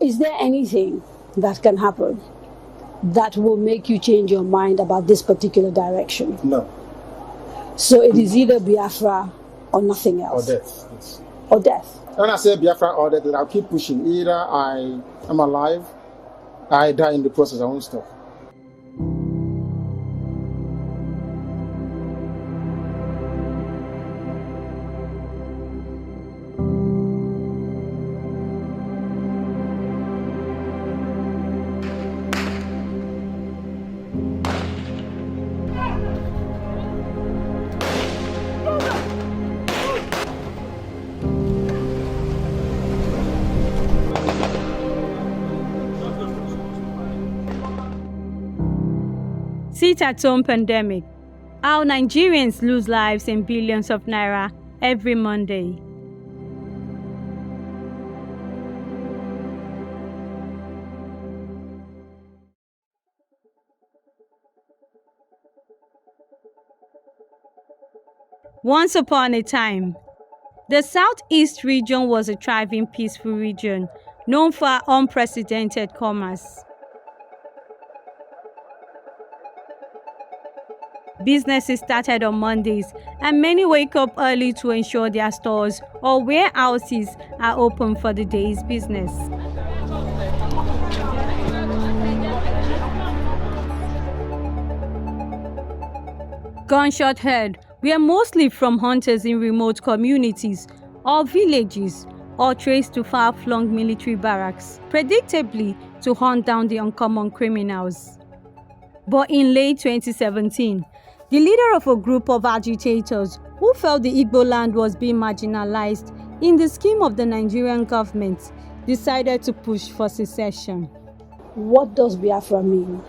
Is there anything that can happen that will make you change your mind about this particular direction? No. So it is either Biafra or nothing else? Or death. Yes. Or death? When I say Biafra or death, I'll keep pushing. Either I am alive, I die in the process, I won't stop. Sit-at-home pandemic. How Nigerians lose lives in billions of naira every Monday. Once upon a time, the Southeast region was a thriving, peaceful region known for unprecedented commerce. Businesses started on Mondays, and many wake up early to ensure their stores or warehouses are open for the day's business. Gunshot heard were mostly from hunters in remote communities or villages, or traced to far-flung military barracks, predictably to hunt down the uncommon criminals. But in late 2017, the leader of a group of agitators who felt the Igbo land was being marginalized in the scheme of the Nigerian government decided to push for secession. What does Biafra mean?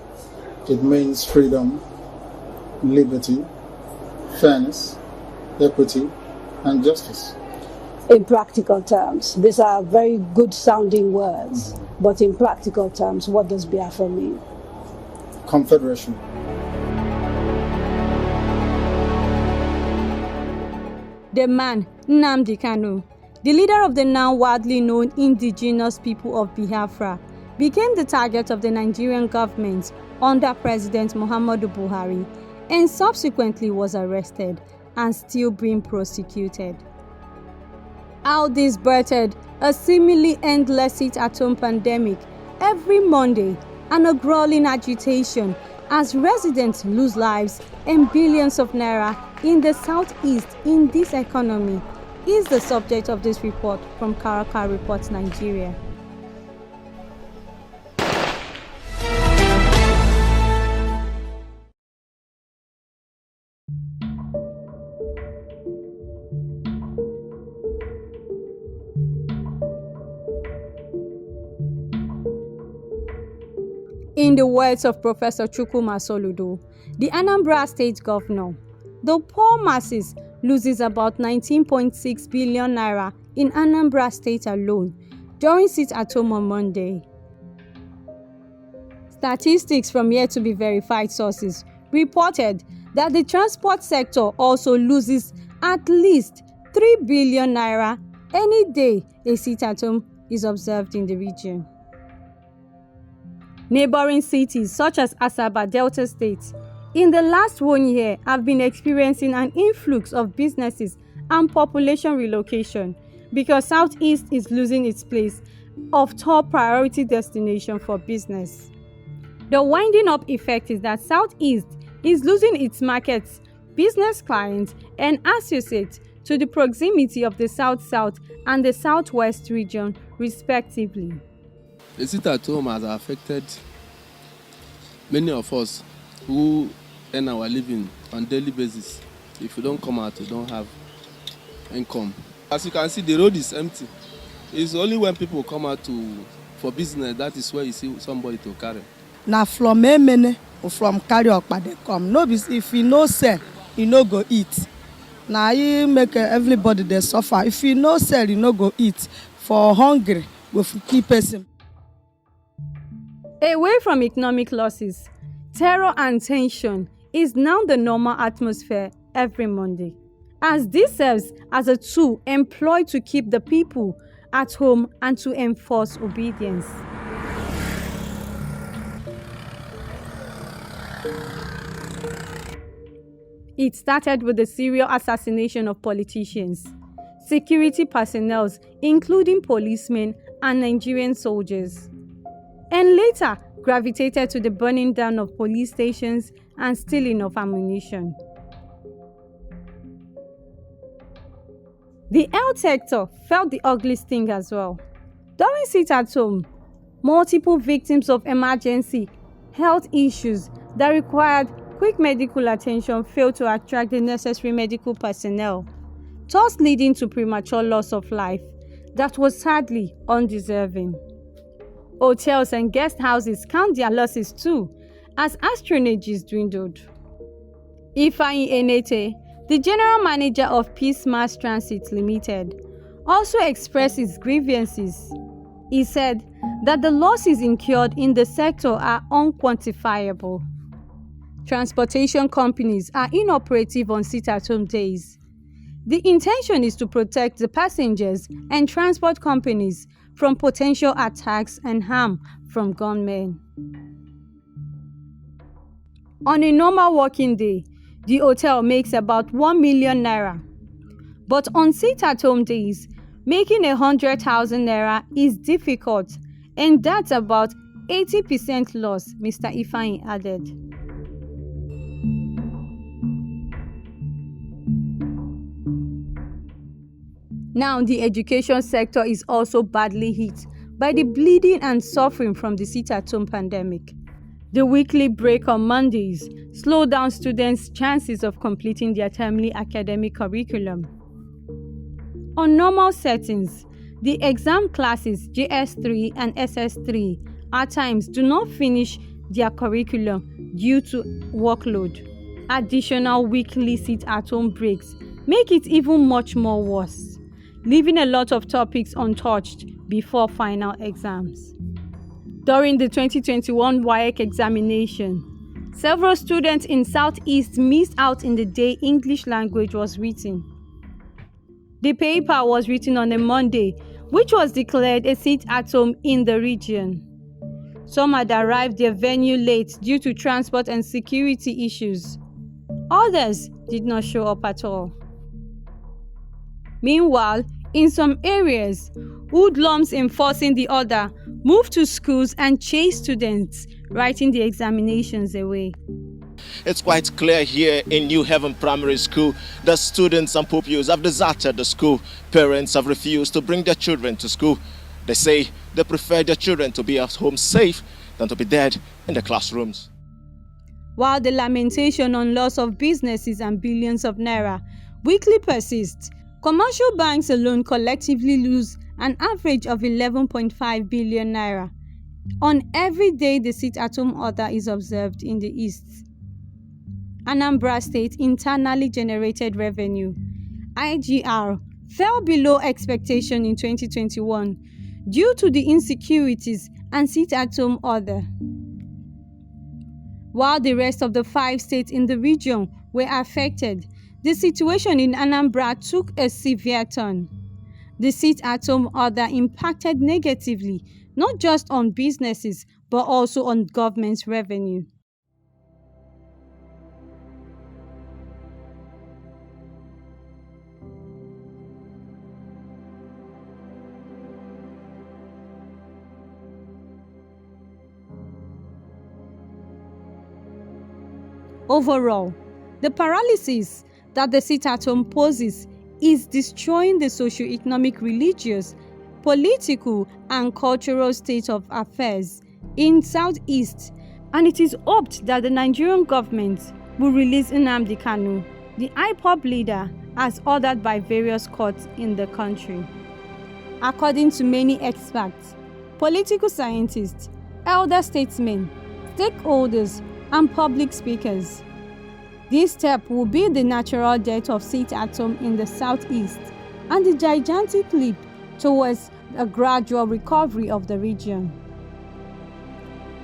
It means freedom, liberty, fairness, equity, and justice. In practical terms, these are very good sounding words, but in practical terms, what does Biafra mean? Confederation. The man, Nnamdi Kanu, the leader of the now widely known indigenous people of Biafra, became the target of the Nigerian government under President Muhammadu Buhari and subsequently was arrested and still being prosecuted. How this birthed a seemingly endless sit-at-home pandemic every Monday and a grueling agitation as residents lose lives and billions of naira in the southeast in this economy is the subject of this report from Karaka Reports Nigeria. In the words of Professor Chukwuma Soludo, the Anambra State Governor, the poor masses loses about 19.6 billion naira in Anambra State alone during sit-at-home on Monday. Statistics from yet-to-be-verified sources reported that the transport sector also loses at least 3 billion naira any day a sit-at-home is observed in the region. Neighboring cities such as Asaba, Delta State, in the last 1 year have been experiencing an influx of businesses and population relocation because Southeast is losing its place of top priority destination for business. The winding up effect is that Southeast is losing its markets, business clients, and associates to the proximity of the South-South and the Southwest region, respectively. The sit-at-home has affected many of us who earn our living on a daily basis. If you don't come out, you don't have income. As you can see, the road is empty. It's only when people come out for business that is where you see somebody to carry. Now from Emene or from carry up they come. No, if you no sell, you no go eat. Now you make everybody they suffer. If you no sell, you no go eat. For hungry, we keep person. Away from economic losses, terror and tension is now the normal atmosphere every Monday, as this serves as a tool employed to keep the people at home and to enforce obedience. It started with the serial assassination of politicians, security personnel, including policemen and Nigerian soldiers, and later gravitated to the burning down of police stations and stealing of ammunition. The health sector felt the ugly sting as well. During sit-at-home, multiple victims of emergency health issues that required quick medical attention failed to attract the necessary medical personnel, thus leading to premature loss of life that was sadly undeserving. Hotels and guest houses count their losses too, as astronages dwindled. Ifeanyi Enete, the general manager of Peace Mass Transit Limited, also expressed his grievances. He said that the losses incurred in the sector are unquantifiable. Transportation companies are inoperative on sit-at-home days. The intention is to protect the passengers and transport companies from potential attacks and harm from gunmen. On a normal working day, the hotel makes about 1 million naira. But on sit-at-home days, making 100,000 naira is difficult, and that's about 80% loss, Mr. Ifeanyi added. Now, the education sector is also badly hit by the bleeding and suffering from the sit-at-home pandemic. The weekly break on Mondays slowed down students' chances of completing their timely academic curriculum. On normal settings, the exam classes JS3 and SS3 at times do not finish their curriculum due to workload. Additional weekly sit-at-home breaks make it even much more worse, leaving a lot of topics untouched before final exams. During the 2021 WAEC examination, several students in Southeast missed out in the day English language was written. The paper was written on a Monday, which was declared a sit-at-home in the region. Some had arrived their venue late due to transport and security issues. Others did not show up at all. Meanwhile, in some areas, hoodlums enforcing the order moved to schools and chased students writing the examinations away. It's quite clear here in New Haven Primary School that students and pupils have deserted the school. Parents have refused to bring their children to school. They say they prefer their children to be at home safe than to be dead in the classrooms. While the lamentation on loss of businesses and billions of naira weekly persists, commercial banks alone collectively lose an average of 11.5 billion naira on every day the sit-at-home order is observed in the East. Anambra State internally generated revenue, IGR, fell below expectation in 2021 due to the insecurities and sit-at-home order. While the rest of the 5 states in the region were affected, the situation in Anambra took a severe turn. The sit-at-home order impacted negatively not just on businesses but also on government's revenue. Overall, the paralysis that the sit-at-home poses is destroying the socio-economic, religious, political, and cultural state of affairs in Southeast, and it is hoped that the Nigerian government will release Nnamdi Kanu, the IPOB leader, as ordered by various courts in the country. According to many experts, political scientists, elder statesmen, stakeholders, and public speakers, this step will be the natural death of sit-at-home in the Southeast and the gigantic leap towards a gradual recovery of the region.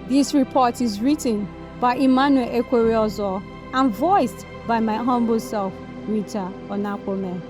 This report is written by Emmanuel Ekweriozo and voiced by my humble self, Rita Onakpome.